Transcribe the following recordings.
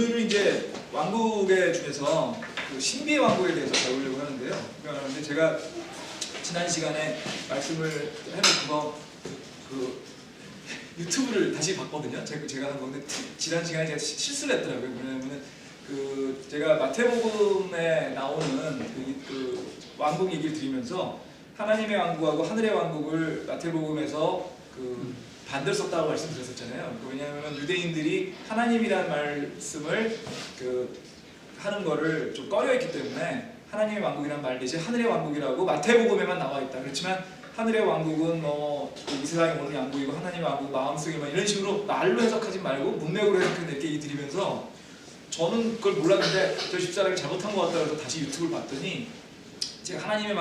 오늘은 이제 왕국의 중에서 그 신비의 왕국에 대해서 배우려고 하는데요. 근데 제가 지난 시간에 말씀을 해놓고 그 유튜브를 다시 봤거든요. 제가 한 건데 지난 시간에 제가 실수를 했더라고요. 왜냐면은 그 제가 마태복음에 나오는 그 왕국 얘기를 드리면서 하나님의 왕국하고 하늘의 왕국을 마태복음에서 그 반대로 썼다고 말씀드렸었잖아요. 왜냐하면 유대인들이 하나님이라는 말씀을 그 하는 거를 좀 꺼려했기 때문에 하나님의 왕국이라는 말 대신 하늘의 왕국이라고 마태복음에만 나와 있다. 그렇지만 하늘의 왕국은 이 세상에 오는 왕국이고 하나님의 왕국 마음속에만 이런 식으로 말로 해석하지 말고 문맥으로 해석해서 이렇게 드리면서 저는 그걸 몰랐는데 저 집사람이 잘못한 것 같다 그래서 다시 유튜브를 봤더니 제가 하나님의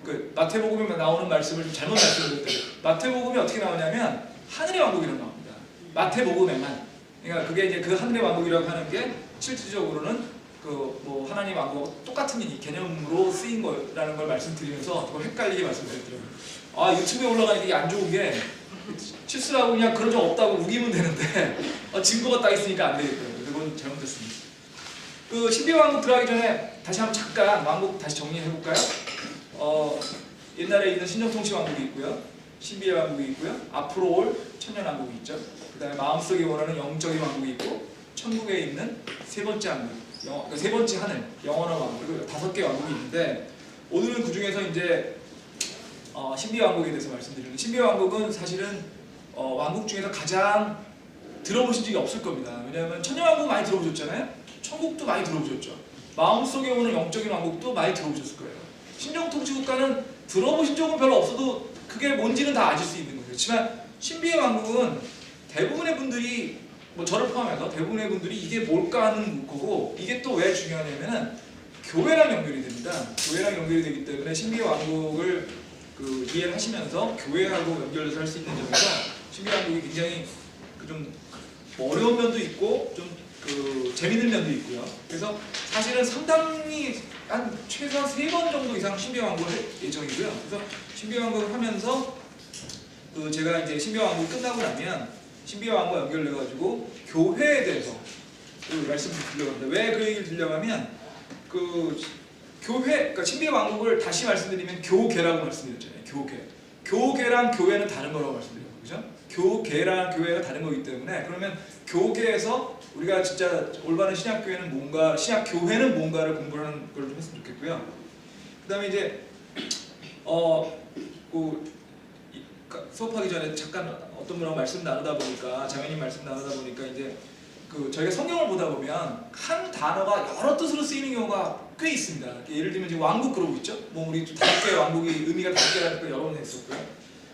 그 마태복음에 나오는 말씀을 좀 잘못 말씀드렸더니 마태복음이 어떻게 나오냐면 하늘의 왕국이라고 나옵니다. 마태복음에만. 그러니까 그게 이제 그 하늘의 왕국이라고 하는 게 실질적으로는 그 뭐 하나님 왕국하고 똑같은 개념으로 쓰인 거라는 걸 말씀드리면서 그걸 헷갈리게 말씀드렸더라고요. 아 유튜브에 올라가니까 이게 안 좋은 게 실수하고 그냥 그런 적 없다고 우기면 되는데 증거가 딱 있으니까 안 되겠더라고요. 그건 잘못됐습니다. 그 신비의 왕국 들어가기 전에 다시 한번 잠깐 왕국 다시 정리해 볼까요? 옛날에 있는 신정통치 왕국이 있고요. 신비의 왕국이 있고요. 앞으로 올 천년 왕국이 있죠. 그 다음에 마음속에 원하는 영적인 왕국이 있고 천국에 있는 세 번째 왕국, 세 번째 하늘, 영원한 왕국, 그리고 5개의 왕국이 있는데 오늘은 그 중에서 이제 신비의 왕국에 대해서 말씀드리는데 신비의 왕국은 사실은 왕국 중에서 가장 들어보신 적이 없을 겁니다. 왜냐하면 천년 왕국 많이 들어보셨잖아요. 천국도 많이 들어보셨죠. 마음속에 오는 영적인 왕국도 많이 들어보셨을 거예요. 신정통치국가는 들어보신 적은 별로 없어도 그게 뭔지는 다 아실 수 있는 거예요. 그렇지만 신비의 왕국은 대부분의 분들이 저를 포함해서 대부분의 분들이 이게 뭘까 하는 거고 이게 또 왜 중요하냐면은 교회랑 연결이 됩니다. 교회랑 연결이 되기 때문에 신비의 왕국을 이해를 하시면서 교회하고 연결해서 할 수 있는 점에서 신비의 왕국이 굉장히 좀 어려운 면도 있고 좀 재밌는 면도 있고요. 그래서 사실은 상당히 한 최소한 3번 정도 이상 신비의 왕국을 할 예정이고요. 그래서 신비의 왕국을 하면서 제가 이제 신비의 왕국이 끝나고 나면 신비의 왕국과 연결돼가지고 교회에 대해서 말씀을 드리려고 합니다. 왜 그 얘기를 드리려고 하면 그러니까 신비의 왕국을 다시 말씀드리면 교계라고 말씀드렸잖아요. 교계랑 교회는 다른 거라고 말씀드렸고, 그죠? 교계랑 교회가 다른 거기 때문에 그러면 교계에서 우리가 진짜 올바른 신약교회는 뭔가, 신약교회는 뭔가를 공부하는 걸 좀 했으면 좋겠고요. 그 다음에 이제 수업하기 전에 잠깐 어떤 분하고 말씀 나누다 보니까 자매님 말씀 나누다 보니까 이제 저희가 성경을 보다 보면 한 단어가 여러 뜻으로 쓰이는 경우가 꽤 있습니다. 예를 들면 지금 왕국 그러고 있죠. 우리 5개의 왕국이 의미가 5개라니까 여러 번 했었고요.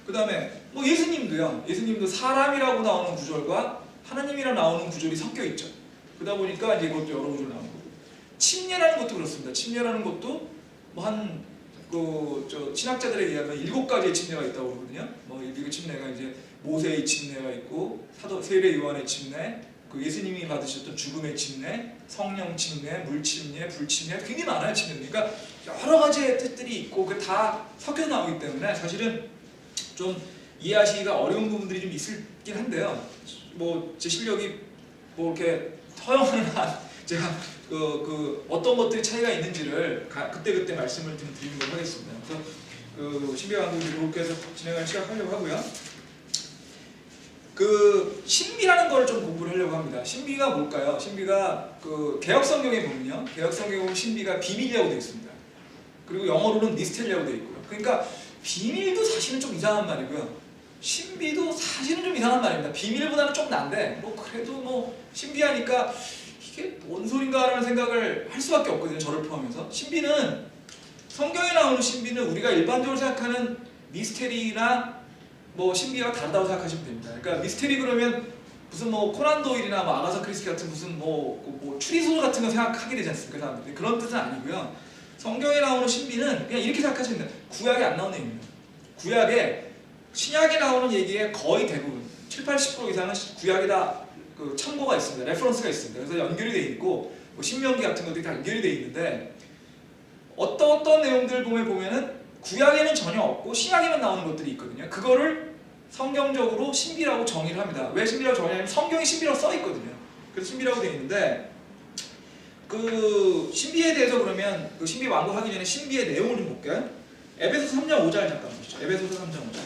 그 다음에 예수님도요. 예수님도 사람이라고 나오는 구절과 하나님이라 나오는 구절이 섞여 있죠. 그러다 보니까 이제 그것도 여러 구절 나오고 침례라는 것도 그렇습니다. 침례라는 것도 신학자들에 의하면 7가지의 침례가 있다고 그러거든요. 이 침례가 이제 모세의 침례가 있고 세례 요한의 침례, 예수님이 받으셨던 죽음의 침례, 성령 침례, 물 침례, 불 침례 굉장히 많아요. 침례. 그러니까 여러 가지의 뜻들이 있고 그 다 섞여서 나오기 때문에 사실은 좀 이해하시기가 어려운 부분들이 좀 있긴 한데요. 제 실력이 이렇게 허용하는 한 제가 어떤 것들이 차이가 있는지를 그때 말씀을 좀 드리도록 하겠습니다. 그래서 신비의 왕국을 그렇게 해서 진행을 시작하려고 하고요. 신비라는 걸 좀 공부를 하려고 합니다. 신비가 뭘까요? 신비가 개역성경에 보면요. 개역성경에 보면 신비가 비밀이라고 되어 있습니다. 그리고 영어로는 미스테리라고 되어 있고요. 그러니까 비밀도 사실은 좀 이상한 말이고요. 신비도 사실은 좀 이상한 말입니다. 비밀보다는 좀 난데 그래도 신비하니까 이게 뭔 소린가라는 생각을 할 수밖에 없거든요. 저를 포함해서. 신비는 성경에 나오는 신비는 우리가 일반적으로 생각하는 미스테리나 신비와 다르다고 생각하시면 됩니다. 그러니까 미스테리 그러면 무슨 코난 도일이나 아가사 크리스티 같은 무슨 추리소설 같은 거 생각하게 되지 않습니까? 사람들이. 그런 뜻은 아니고요. 성경에 나오는 신비는 그냥 이렇게 생각하시면 돼요. 구약에 안 나오는 얘기입니다. 구약에 신약에 나오는 얘기의 거의 대부분 70-80% 이상은 구약에 다 참고가 있습니다. 레퍼런스가 있습니다. 그래서 연결이 되어 있고 신명기 같은 것들이 다 연결이 되어 있는데 어떤 내용들 보면은 구약에는 전혀 없고 신약에만 나오는 것들이 있거든요. 그거를 성경적으로 신비라고 정의를 합니다. 왜 신비라고 정의하냐면 성경이 신비라고 써 있거든요. 그래서 신비라고 되어 있는데 그 신비에 대해서 그러면 그 신비 완고하기 전에 신비의 내용을 좀 볼까요? 에베소서 3장 5절 잠깐 보시죠. 에베소서 3장 5절.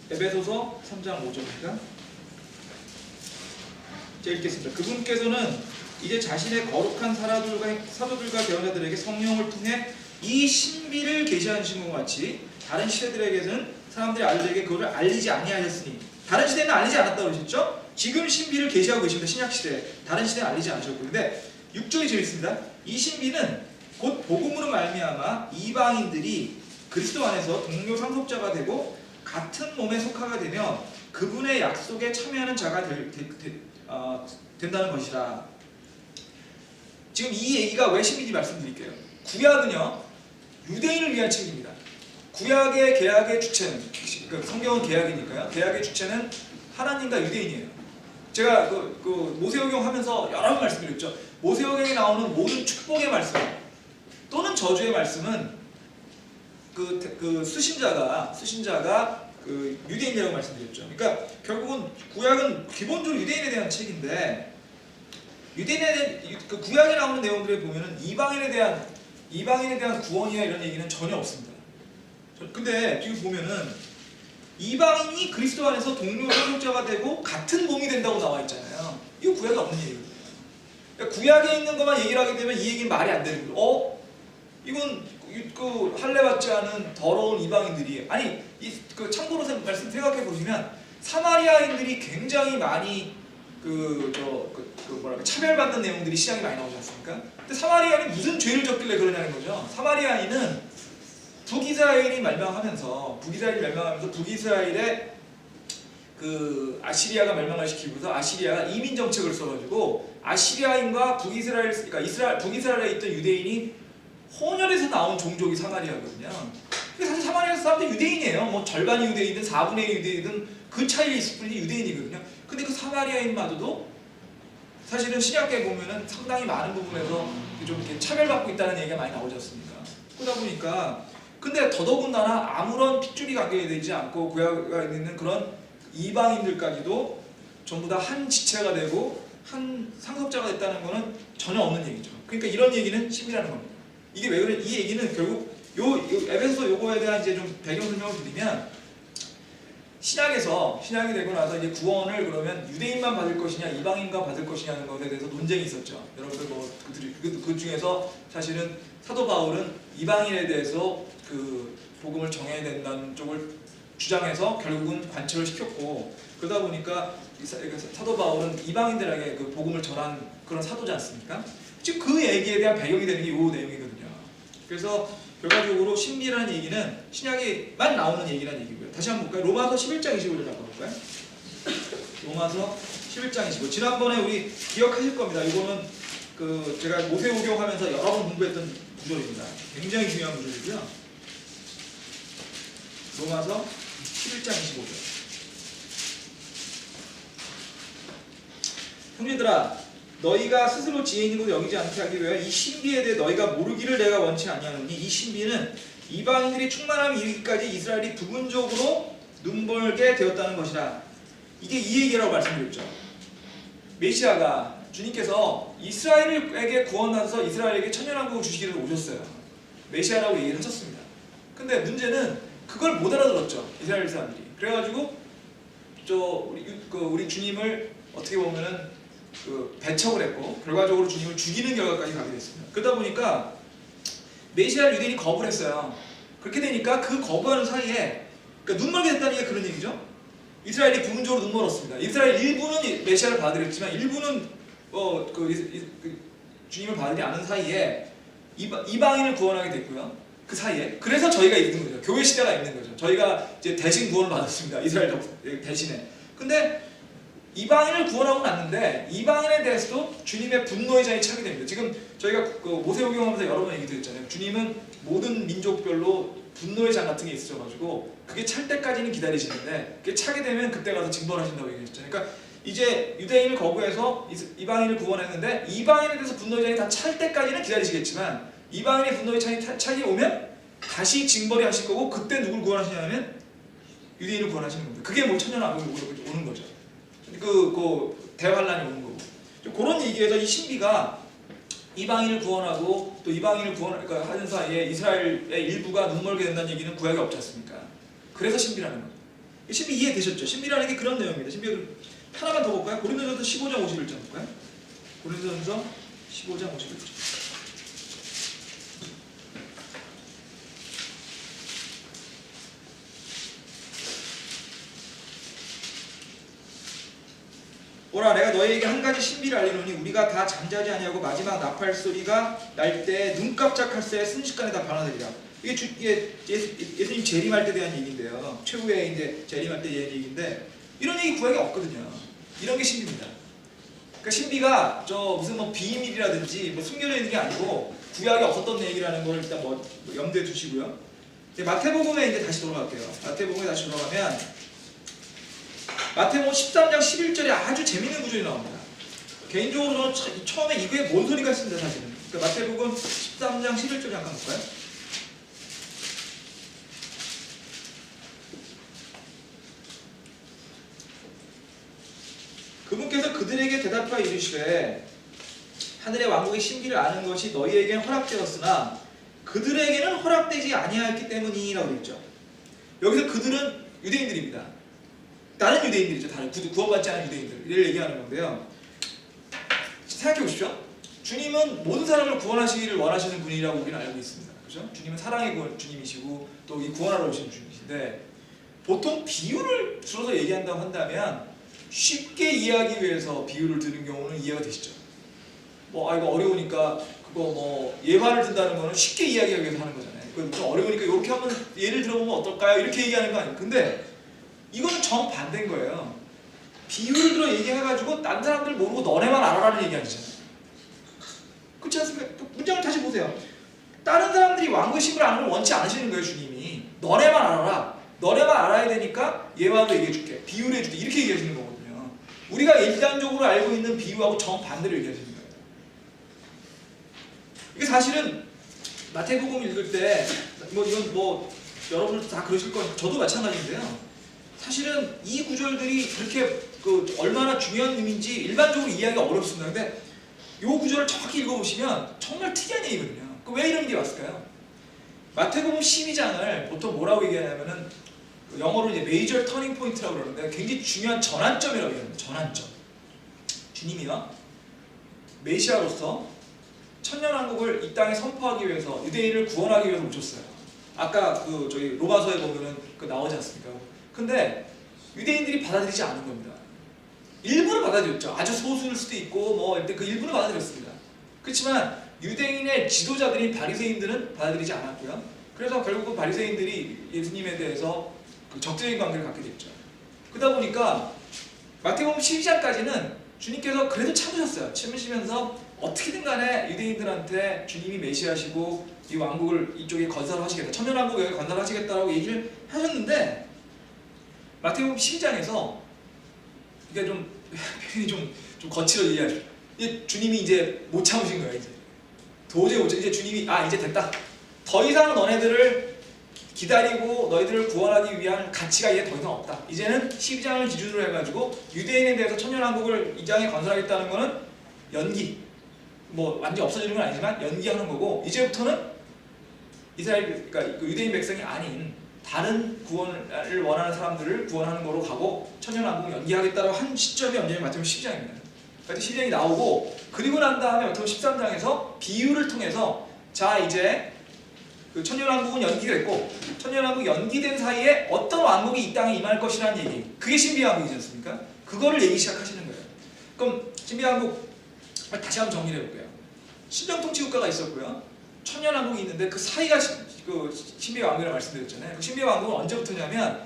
에베소서 3장 5절입니다. 제가 읽겠습니다. 그분께서는 이제 자신의 거룩한 사도들과 배우자들에게 성령을 통해 이 신비를 계시하신 것 같이 다른 시대들에게는 사람들이 알리게 그것을 알리지 아니하셨으니, 다른 시대는 알리지 않았다고 그러셨죠? 지금 신비를 계시하고 계십니다. 신약 시대. 다른 시대는 알리지 않으셨고. 근데 6절이 재밌습니다. 이 신비는 곧 복음으로 말미암아 이방인들이 그리스도 안에서 동료 상속자가 되고 같은 몸에 속하게 되며 그분의 약속에 참여하는 자가 된다는 것이라. 지금 이 얘기가 왜 신비인지 말씀드릴게요. 구약은요, 유대인을 위한 책입니다. 구약의 계약의 주체는, 성경은 계약이니까요. 계약의 주체는 하나님과 유대인이에요. 제가 그 모세오경 하면서 여러 번 말씀드렸죠. 모세오경에 나오는 모든 축복의 말씀 또는 저주의 말씀은 그 수신자가 그 유대인이라고 말씀드렸죠. 그러니까 결국은 구약은 기본적으로 유대인에 대한 책인데, 그 구약에 나오는 내용들에 보면은 이방인에 대한 구원이나 이런 얘기는 전혀 없습니다. 근데 지금 보면은 이방인이 그리스도 안에서 동료 상속자가 되고 같은 몸이 된다고 나와 있잖아요. 이거 구약에 없는 얘기거든요. 그러니까 구약에 있는 것만 얘기를 하게 되면 이 얘기는 말이 안 되는 거예요. 이건 그 할례 받지 않은 더러운 이방인들이, 아니 참고로 말씀 생각해 보시면 사마리아인들이 굉장히 많이 차별받는 내용들이 시작이 많이 나오지 않습니까? 근데 사마리아인이 무슨 죄를 졌길래 그러냐는 거죠. 사마리아인은 북이스라엘이 멸망하면서 북이스라엘의 그 아시리아가 멸망을 시키고서 아시리아가 이민 정책을 써가지고 아시리아인과 북이스라엘에 있던 유대인이 혼혈해서 나온 종족이 사마리아거든요. 근데 사실 사마리아 사람들이 유대인이에요. 뭐 절반이 유대인이든 4분의 1 유대인이든 그 차이에 있을 뿐이지 유대인이거든요. 근데 그 사마리아인마저도 사실은 신약에 보면은 상당히 많은 부분에서 좀 이렇게 차별받고 있다는 얘기가 많이 나오지 않습니까? 그러다 보니까, 근데 더더군다나 아무런 핏줄이 관계되지 않고 구약에 있는 그런 이방인들까지도 전부 다 한 지체가 되고 한 상속자가 됐다는 것은 전혀 없는 얘기죠. 그러니까 이런 얘기는 신비라는 겁니다. 이게 왜 그래? 이 얘기는 결국 요 에베소서 요거에 대한 이제 좀 배경 설명을 드리면, 신약이 되고 나서 이제 구원을 그러면 유대인만 받을 것이냐 이방인과 받을 것이냐는 것에 대해서 논쟁이 있었죠. 여러분들 그 중에서 사실은 사도 바울은 이방인에 대해서 그 복음을 정해야 된다는 쪽을 주장해서 결국은 관철을 시켰고, 그러다 보니까 사도 바울은 이방인들에게 그 복음을 전한 그런 사도지 않습니까? 지금 그 얘기에 대한 배경이 되는 게 이 내용이거든요. 그래서 결과적으로 신비라는 얘기는 신약에만 나오는 얘기라는 얘기고요. 다시 한번 볼까요? 로마서 11장 25절 한번 볼까요? 로마서 11장 25. 지난번에 우리 기억하실 겁니다. 이거는 그 제가 모세오경 하면서 여러 번 공부했던 구절입니다. 굉장히 중요한 구절이고요. 로마서 11장 25절. 형제들아, 너희가 스스로 지혜 있는 것을 여기지 않게 하기 위하여 이 신비에 대해 너희가 모르기를 내가 원치 아니하노니, 이 신비는 이방인들이 충만함에 이르기까지 이스라엘이 부분적으로 눈벌게 되었다는 것이라. 이게 이 얘기라고 말씀드렸죠. 메시아가 주님께서 이스라엘에게 구원하셔서 이스라엘에게 천년왕국을 주시기를 오셨어요. 메시아라고 얘기를 하셨습니다. 근데 문제는 그걸 못 알아들었죠, 이스라엘 사람들이. 그래가지고 우리 주님을 어떻게 보면은 배척을 했고 결과적으로 주님을 죽이는 결과까지 가게 됐습니다. 그러다 보니까 메시아를 유대인이 거부를 했어요. 그렇게 되니까 그 거부하는 사이에, 그러니까 눈멀게 됐다는 게 그런 얘기죠. 이스라엘이 부분적으로 눈멀었습니다. 이스라엘 일부는 메시아를 받아들였지만 일부는 주님을 받지 않은 사이에 이방인을 구원하게 됐고요. 그 사이에 그래서 저희가 있는 거죠. 교회 시대가 있는 거죠. 저희가 이제 대신 구원을 받았습니다. 이스라엘 대신에. 근데 이방인을 구원하고 났는데 이방인에 대해서도 주님의 분노의 잔이 차게 됩니다. 지금 저희가 모세오경 하면서 여러 번 얘기 드렸잖아요. 주님은 모든 민족별로 분노의 잔 같은 게 있어가지고 그게 찰 때까지는 기다리시는데 그게 차게 되면 그때 가서 징벌하신다고 얘기했잖아요. 그러니까 이제 유대인을 거부해서 이방인을 구원했는데 이방인에 대해서 분노의 잔이 다 찰 때까지는 기다리시겠지만 이방인의 분노의 잔이 차게 오면 다시 징벌이 하실 거고, 그때 누굴 구원하시냐면 유대인을 구원하시는 겁니다. 그게 뭐 천년왕국이 오는 거죠. 그 대환란이 오는 거고. 그런 얘기에서 이 신비가 이방인을 구원하고 또 이방인을 구원하는 하는 사이에 이스라엘의 일부가 눈멀게 된다는 얘기는 구약에 없지 않습니까? 그래서 신비라는 겁니다. 신비 이해되셨죠? 신비라는 게 그런 내용입니다. 신비를 하나만 더 볼까요? 고린도전서 15장 51절 볼까요? 고린도전서 15장 51절. 오라 내가 너희에게 한 가지 신비를 알리노니 우리가 다 잠자지 아니하고 마지막 나팔 소리가 날 때 눈 깜짝할새 순식간에 다 변화되리라. 이게 예수님 재림할 때 대한 얘기인데요. 최후의 이제 재림할 때 대한 얘기인데 이런 얘기 구약에 없거든요. 이런 게 신비입니다. 그러니까 신비가 저 무슨 뭐 비밀이라든지 뭐 숨겨져 있는 게 아니고 구약에 없었던 얘기라는 걸 일단 뭐 염두에 두시고요. 마태복음에 이제 다시 돌아갈게요. 마태복음에 다시 돌아가면 마태복음 13장 11절에 아주 재밌는 구절이 나옵니다. 개인적으로 저는 처음에 이게 뭔 소리가 있습니다, 사실은. 그러니까 마태복음 13장 11절 잠깐 볼까요? 그분께서 그들에게 대답하여 이르시되 하늘의 왕국의 신비를 아는 것이 너희에게는 허락되었으나 그들에게는 허락되지 아니하였기 때문이라고 그랬죠. 여기서 그들은 유대인들입니다. 다른 유대인들이죠. 다른 구원받지 않은 유대인들을 얘기하는 건데요. 생각해 보십시오. 주님은 모든 사람을 구원하시기를 원하시는 분이라고 우리는 알고 있습니다. 그렇죠? 주님은 사랑의 주님이시고 또 이 구원하러 오신 주님이신데 보통 비유를 들어서 얘기한다고 한다면 쉽게 이해하기 위해서 비유를 드는 경우는 이해가 되시죠. 뭐 이거 어려우니까 그거 뭐 예화를 든다는 거는 쉽게 이해하기 위해서 하는 거잖아요. 좀 어려우니까 이렇게 한번 예를 들어보면 어떨까요? 이렇게 얘기하는 거 아니에요. 근데 이거는 정반대인 거예요. 비유를 들어 얘기해가지고 딴 사람들 모르고 너네만 알아라는 얘기 아니잖아요. 그렇지 않습니까? 문장을 다시 보세요. 다른 사람들이 왕국의 신비를 아는 걸 원치 않으시는 거예요. 주님이 너네만 알아라. 너네만 알아야 되니까 예화도 얘기해줄게. 비유를 해줄게. 이렇게 얘기하시는 거거든요. 우리가 일반적으로 알고 있는 비유하고 정반대로 얘기하시는 거예요. 이게 사실은 마태복음 읽을 때 뭐 이건 뭐 여러분들 다 그러실 거예요. 저도 마찬가지인데요. 사실은 이 구절들이 그렇게 얼마나 중요한 의미인지 일반적으로 이해하기가 어렵습니다. 근데 이 구절을 정확히 읽어보시면 정말 특이한 얘기거든요. 왜 이런 게 왔을까요? 마태복음 12장을 보통 뭐라고 얘기하냐면은 영어로 이제 메이저 터닝 포인트라고 그러는데 굉장히 중요한 전환점이라고 얘기합니다. 전환점. 주님이요 메시아로서 천년왕국을 이 땅에 선포하기 위해서 유대인을 구원하기 위해서 오셨어요. 아까 저희 로마서에 보면은 나오지 않습니까? 근데 유대인들이 받아들이지 않은 겁니다. 일부는 받아들였죠. 아주 소수일 수도 있고 뭐 그 일부는 받아들였습니다. 그렇지만 유대인의 지도자들인 바리새인들은 받아들이지 않았고요. 그래서 결국은 바리새인들이 예수님에 대해서 적대적인 관계를 갖게 됐죠. 그러다 보니까 마태복음 12장까지는 주님께서 그래도 참으셨어요. 참으시면서 어떻게든 간에 유대인들한테 주님이 메시아시고 이 왕국을 이쪽에 건설하시겠다. 천년왕국을 여기 건설하시겠다라고 얘기를 하셨는데 마태복음 12장에서 이게 좀 표현이 좀 거칠어 얘기하죠. 주님이 이제 못 참으신 거예요. 이제 도저히 못 참. 이제 주님이 이제 됐다. 더 이상 너네들을 기다리고 너희들을 구원하기 위한 가치가 이제 더 이상 없다. 이제는 12장을 기준으로 해가지고 유대인에 대해서 천년왕국을 이 장에 건설하겠다는 거는 연기. 뭐 완전히 없어지는 건 아니지만 연기하는 거고 이제부터는 이스라엘 그러니까 유대인 백성이 아닌 다른 구원을 원하는 사람들을 구원하는 거로 가고 천년왕국을 연기하겠다고 한 시점이 언제냐면 마태복음 12장입니다. 그래서 12장이 나오고 그리고 난 다음에 마태복음 13장에서 비유를 통해서 자 이제 천년왕국은 연기됐고 천년왕국 연기된 사이에 어떤 왕국이 이 땅에 임할 것이라는 얘기 그게 신비왕국이지 않습니까? 그거를 얘기 시작하시는 거예요. 그럼 신비왕국 다시 한번 정리를 해볼게요. 신정통치국가가 있었고요. 천년왕국이 있는데 그 사이가 신비왕국이라고 말씀드렸잖아요. 그 신비왕국은 언제부터냐면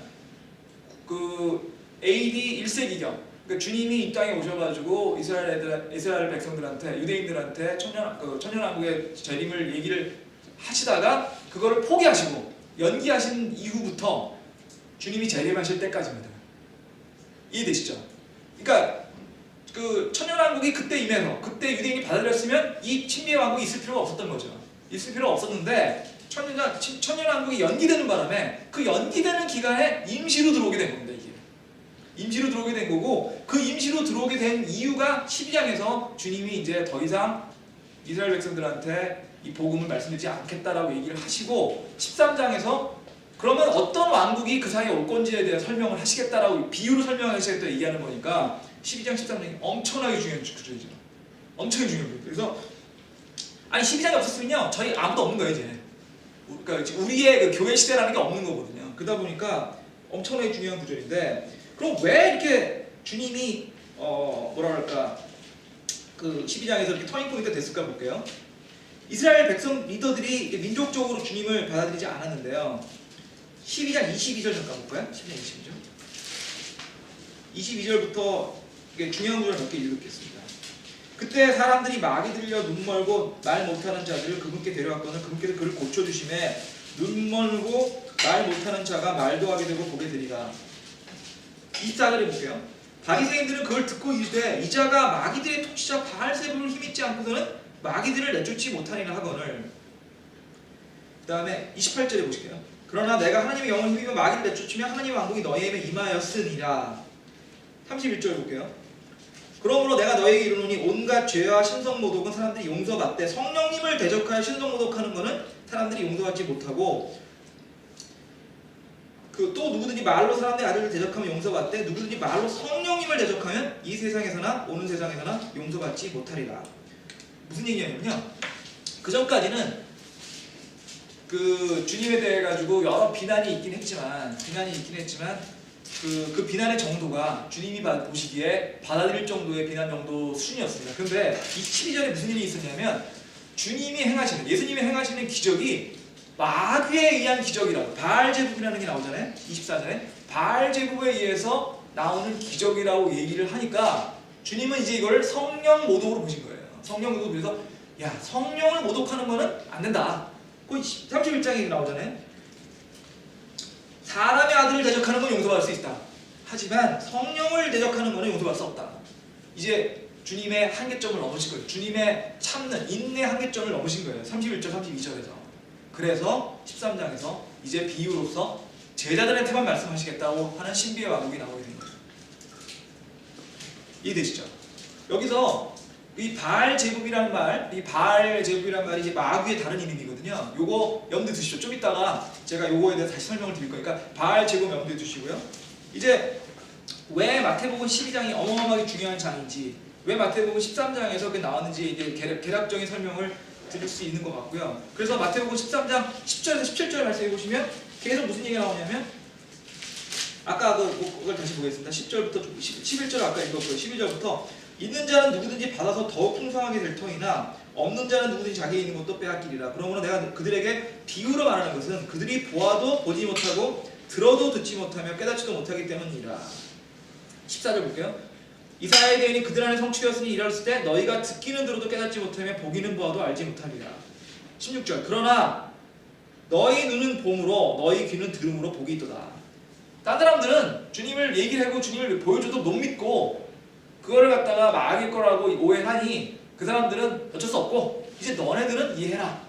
AD 1세기경 그러니까 주님이 이 땅에 오셔가지고 이스라엘 백성들한테 유대인들한테 천년왕국의 재림을 얘기를 하시다가 그거를 포기하시고 연기하신 이후부터 주님이 재림하실 때까지입니다. 이해되시죠? 그러니까 천년왕국이 그때 임해서 그때 유대인이 받아들였으면 이 신비왕국이 있을 필요가 없었던 거죠. 있을 필요가 없었는데 천년왕국이 연기되는 바람에 그 연기되는 기간에 임시로 들어오게 된 겁니다. 이게 임시로 들어오게 된 거고, 그 임시로 들어오게 된 이유가 12장에서 주님이 이제 더 이상 이스라엘 백성들한테 이 복음을 말씀드리지 않겠다라고 얘기를 하시고, 13장에서 그러면 어떤 왕국이 그 사이에 올 건지에 대해 설명을 하시겠다라고 비유로 설명하시겠다 얘기하는 거니까 12장 13장이 엄청나게 중요한 구조이죠. 엄청나게 중요한 거예요. 그래서 아니 12장이 없었으면요 저희 아무도 없는 거예요 이제. 그러니까 우리의 그 교회 시대라는 게 없는 거거든요. 그러다 보니까 엄청나게 중요한 구절인데, 그럼 왜 이렇게 주님이 뭐랄까 그 12장에서 이렇게 터닝 포인트가 됐을까 볼게요. 이스라엘 백성 리더들이 민족적으로 주님을 받아들이지 않았는데요. 12장 22절 잠깐 볼까요? 12장 22절. 22절부터 중요한 구절 몇 개 읽겠습니다. 그때 사람들이 마귀 들려 눈 멀고 말 못하는 자들을 그분께 데려왔거늘 그분께서 그를 고쳐주심에 눈 멀고 말 못하는 자가 말도 하게 되고 보게 되리라. 24절에 볼게요. 바리새인들은 그걸 듣고 이르되 이 자가 마귀들의 통치자 바알세불을 힘입지 않고서는 마귀들을 내쫓지 못하리라 하거늘. 그 다음에 28절에 보실게요. 그러나 내가 하나님의 영을 힘입어 마귀를 내쫓으며 하나님의 왕국이 너희에게 임하였으니라. 31절 볼게요. 그러므로 내가 너에게 이르노니 온갖 죄와 신성모독은 사람들이 용서받되 성령님을 대적하여 신성모독하는 것은 사람들이 용서받지 못하고, 그 또 누구든지 말로 사람들의 아들을 대적하면 용서받되 누구든지 말로 성령님을 대적하면 이 세상에서나 오는 세상에서나 용서받지 못하리라. 무슨 얘기냐면요, 그 전까지는 그 주님에 대해 가지고 여러 비난이 있긴 했지만 그 비난의 정도가 주님이 보시기에 받아들일 정도의 비난 정도 수준이었습니다. 그런데 이 12절에 무슨 일이 있었냐면 주님이 행하시는, 예수님이 행하시는 기적이 마귀에 의한 기적이라고, 바알제국이라는 게 나오잖아요. 24절에 바알제국에 의해서 나오는 기적이라고 얘기를 하니까 주님은 이제 이걸 성령 모독으로 보신 거예요. 성령 모독. 그래서 야, 성령을 모독하는 거는 안 된다. 그 31장에 나오잖아요. 사람의 아들을 대적하는 건 용서받을 수 있다. 하지만 성령을 대적하는 것은 용서받을 수 없다. 이제 주님의 한계점을 넘으신 거예요. 주님의 참는 인내 한계점을 넘으신 거예요. 31절, 32절에서. 그래서 13장에서 이제 비유로서 제자들한테만 말씀하시겠다고 하는 신비의 왕국이 나오게 된 거예요. 이해되시죠? 여기서 이 바알제국이라는 말이 이제 마귀의 다른 이름이거든요. 요거 염두에 두시죠. 좀 이따가 제가 요거에 대해서 다시 설명을 드릴 거니까 바알제국 염두에 두시고요. 이제 왜 마태복음 12장이 어마어마하게 중요한 장인지, 왜 마태복음 13장에서 그게 나왔는지 이제 개략적인 설명을 드릴 수 있는 것 같고요. 그래서 마태복음 13장 10절에서 17절 말씀해 보시면 계속 무슨 얘기가 나오냐면, 아까 그걸 다시 보겠습니다. 10절부터 11절 아까 읽었고요. 12절부터 있는 자는 누구든지 받아서 더욱 풍성하게 될 터이나 없는 자는 누구든지 자기에 있는 것도 빼앗기리라. 그러므로 내가 그들에게 비유로 말하는 것은 그들이 보아도 보지 못하고 들어도 듣지 못하며 깨닫지도 못하기 때문이라. 14절 볼게요. 이사야의 대인이 그들 안에 성취되었으니 이르렀을 때 너희가 듣기는 들어도 깨닫지 못하며 보기는 보아도 알지 못하리라. 16절. 그러나 너희 눈은 봄으로 너희 귀는 들음으로 복이 있도다. 딴 사람들은 주님을 얘기를 하고 주님을 보여줘도 못 믿고 그거를 갖다가 마귀일 거라고 오해하니 그 사람들은 어쩔 수 없고 이제 너네들은 이해해라.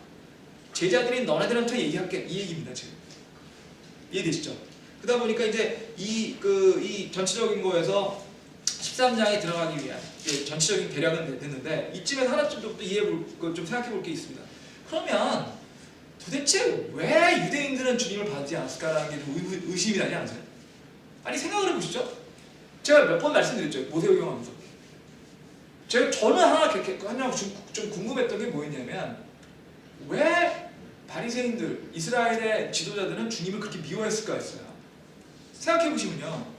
제자들인 너네들한테 얘기할게. 이 얘기입니다 지금. 이해되시죠? 그러다 보니까 이제 이 전체적인 거에서 13장에 들어가기 위한 전체적인 대략은 됐는데, 이쯤에서 하나쯤 좀 좀 생각해 볼 게 있습니다. 그러면 도대체 왜 유대인들은 주님을 받지 않았을까라는 게 좀 의심이 나지 않으세요? 아니 생각을 해보시죠. 제가 몇 번 말씀드렸죠. 모세오경 하면서. 저는 하나 좀 궁금했던 게 뭐였냐면, 왜 바리새인들, 이스라엘의 지도자들은 주님을 그렇게 미워했을까 했어요. 생각해보시면요,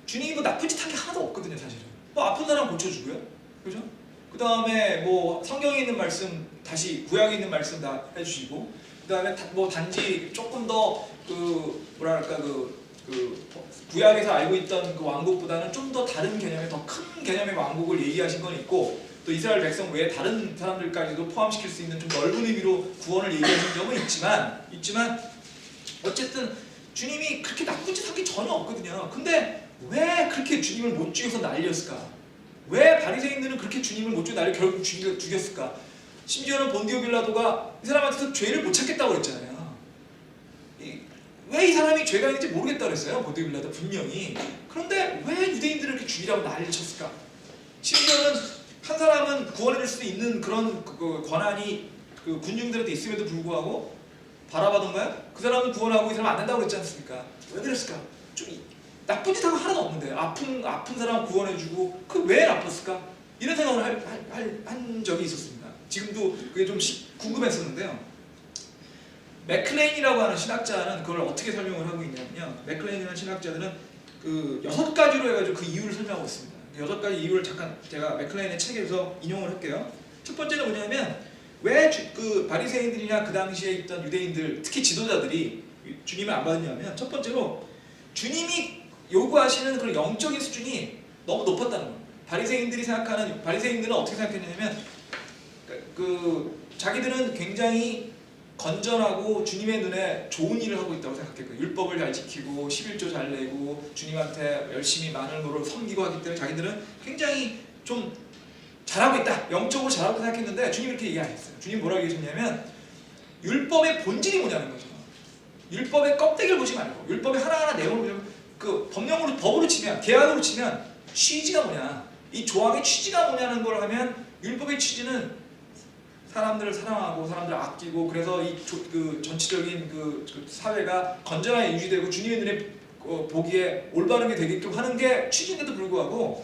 주님이 뭐 나쁜 짓 한 게 하나도 없거든요. 사실은 뭐 아픈 사람 고쳐주고요, 그죠? 그 다음에 뭐 성경에 있는 말씀 다시 구약에 있는 말씀 다 해주시고, 그 다음에 뭐 단지 조금 더 구약에서 알고 있던 그 왕국보다는 좀 더 다른 개념의, 더 큰 개념의 왕국을 얘기하신 건 있고, 또 이스라엘 백성 외에 다른 사람들까지도 포함시킬 수 있는 좀 넓은 의미로 구원을 얘기하신 점은 있지만 어쨌든 주님이 그렇게 나쁜 짓 한 게 전혀 없거든요. 근데 왜 그렇게 주님을 못 죽여서 난리였을까? 왜 바리새인들은 그렇게 주님을 못 죽여 난리 결국 죽였을까? 심지어는 본디오 빌라도가 이 사람한테서 죄를 못 찾겠다고 했잖아요. 왜 이 사람이 죄가 있는지 모르겠다 그랬어요. 보디빌라도 분명히. 그런데 왜 유대인들을 이렇게 죽이라고 난리를 쳤을까? 심지어는 한 사람은 구원해줄 수 있는 그런 그 권한이 그 군중들한테 있음에도 불구하고 바라바던가요? 그 사람은 구원하고 이 사람 안 된다고 그랬지 않습니까? 왜 그랬을까? 좀 나쁜 짓 하고 하나도 없는데 아픈 사람 구원해주고 그 왜 나빴을까? 이런 생각을 한 적이 있었습니다. 지금도 그게 좀 궁금했었는데요. 맥클레인이라고 하는 신학자는 그걸 어떻게 설명을 하고 있냐면요. 맥클레인이라는 신학자들은 그 6가지로 해가지고 그 이유를 설명하고 있습니다. 6가지 이유를 잠깐 제가 맥클레인의 책에서 인용을 할게요. 첫 번째는 뭐냐면 왜 그 바리새인들이나 그 당시에 있던 유대인들, 특히 지도자들이 주님을 안 받았냐면 첫 번째로 주님이 요구하시는 그런 영적인 수준이 너무 높았다는 거예요. 바리새인들은 어떻게 생각했냐면 그 자기들은 굉장히 건전하고 주님의 눈에 좋은 일을 하고 있다고 생각했거든요. 율법을 잘 지키고 11조 잘 내고 주님한테 열심히 많은 거를 섬기고 하기 때문에 자기들은 굉장히 좀 잘하고 있다, 영적으로 잘하고 생각했는데 주님이 이렇게 얘기 안 했어요. 주님이 뭐라고 얘기하셨냐면 율법의 본질이 뭐냐는 거죠. 율법의 껍데기를 보지 말고 율법의 하나하나 내용을 보면 그 법으로 치면, 계약으로 치면 취지가 뭐냐, 이 조항의 취지가 뭐냐는 걸 하면 율법의 취지는 사람들을 사랑하고 사람들을 아끼고 그래서 그 전체적인 그 사회가 건전하게 유지되고 주님의 눈에 보기에 올바른 게 되게끔 하는 게 취지인데도 불구하고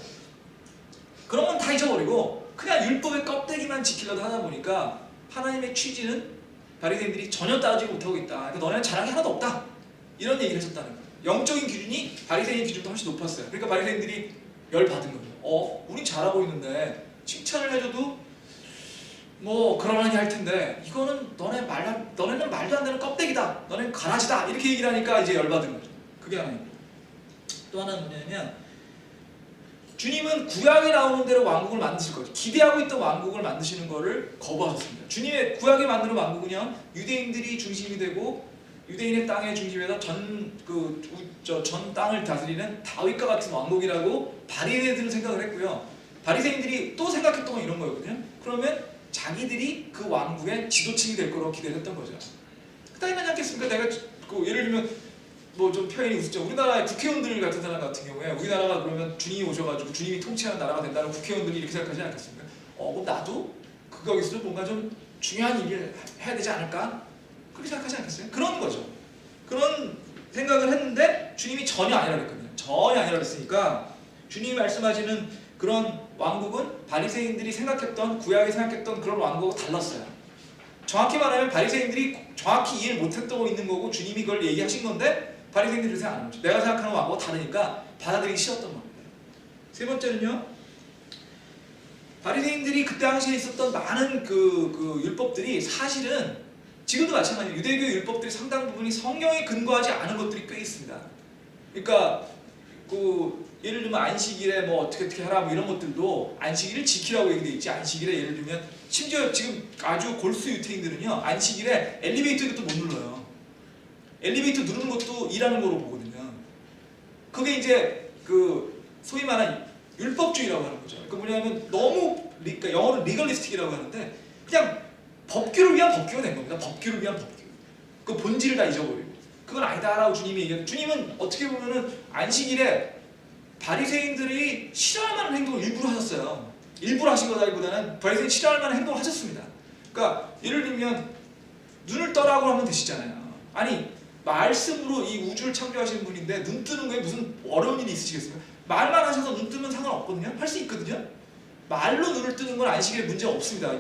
그런 건 다 잊어버리고 그냥 율법의 껍데기만 지키려고 하다 보니까 하나님의 취지는 바리새인들이 전혀 따지지 못하고 있다. 그러니까 너네는 자랑이 하나도 없다. 이런 얘기를 했었다는 거예요. 영적인 기준이 바리새인 기준보다 훨씬 높았어요. 그러니까 바리새인들이 열받은 거예요. 우린 잘하고 있는데 칭찬을 해줘도 뭐 그러려니 할 텐데 이거는 너네는 말도 안 되는 껍데기다. 너네는 가라지다. 이렇게 얘기를 하니까 이제 열받은 거죠. 그게 하나입니다. 또 하나는 뭐냐면 주님은 구약에 나오는 대로 왕국을 만드실 거죠. 기대하고 있던 왕국을 만드시는 거를 거부하셨습니다. 주님의 구약에 만드는 왕국은요, 유대인들이 중심이 되고 유대인의 땅의 중심에서 전 땅을 다스리는 다윗과 같은 왕국이라고 바리새인들은 생각을 했고요. 바리새인들이 또 생각했던 건 이런 거였거든요. 그러면 자기들이 그 왕국의 지도층이 될 거라고 기대를 했던 거죠. 당연하지 않겠습니까? 내가 예를 들면 뭐 좀 표현이 우습죠. 우리나라의 국회의원들 같은 사람 같은 경우에 우리나라가 그러면 주님이 오셔가지고 주님이 통치하는 나라가 된다는 국회의원들이 이렇게 생각하지 않겠습니까? 그럼 나도 거기서 뭔가 좀 중요한 일을 해야 되지 않을까? 그렇게 생각하지 않겠어요? 그런 거죠. 그런 생각을 했는데 주님이 전혀 아니라 그랬거든요. 전혀 아니라 그랬으니까 주님이 말씀하시는 그런 왕국은 바리새인들이 생각했던, 구약에 생각했던 그런 왕국하고 달랐어요. 정확히 말하면 바리새인들이 정확히 이해를 못했다고 있는 거고 주님이 그걸 얘기하신 건데 바리새인들이 생각 안 하죠. 내가 생각하는 왕국과 다르니까 받아들이기 싫었던 겁니다. 세 번째는요, 바리새인들이 그 당시에 있었던 많은 그 율법들이 사실은 지금도 마찬가지예요. 유대교 율법들이 상당 부분이 성경에 근거하지 않은 것들이 꽤 있습니다. 그러니까 예를 들면 안식일에 뭐 어떻게 하라 뭐 이런 것들도 안식일을 지키라고 얘기되어 있지. 안식일에 예를 들면 심지어 지금 아주 골수 유태인들은요, 안식일에 엘리베이터도 못 눌러요. 엘리베이터 누르는 것도 일하는 거로 보거든요. 그게 이제 소위 말하는 율법주의라고 하는 거죠. 그 뭐냐면 그러니까 영어로 리걸리스틱이라고 하는데 그냥 법규를 위한 법규가 된 겁니다. 법규를 위한 법규. 그 본질을 다 잊어버리고 그건 아니다라고 주님이 얘기해요. 주님은 어떻게 보면은 안식일에 바리새인들이 싫어할 만한 행동을 일부러 하셨어요. 일부러 하신 거다기보다는 바리새인이 싫어할 만한 행동을 하셨습니다. 그러니까 예를 들면 눈을 떠라고 하면 되시잖아요. 아니 말씀으로 이 우주를 창조하시는 분인데 눈 뜨는 거에 무슨 어려운 일이 있으시겠습니까? 말만 하셔서 눈 뜨면 상관없거든요. 할 수 있거든요. 말로 눈을 뜨는 건 안식일에 문제가 없습니다.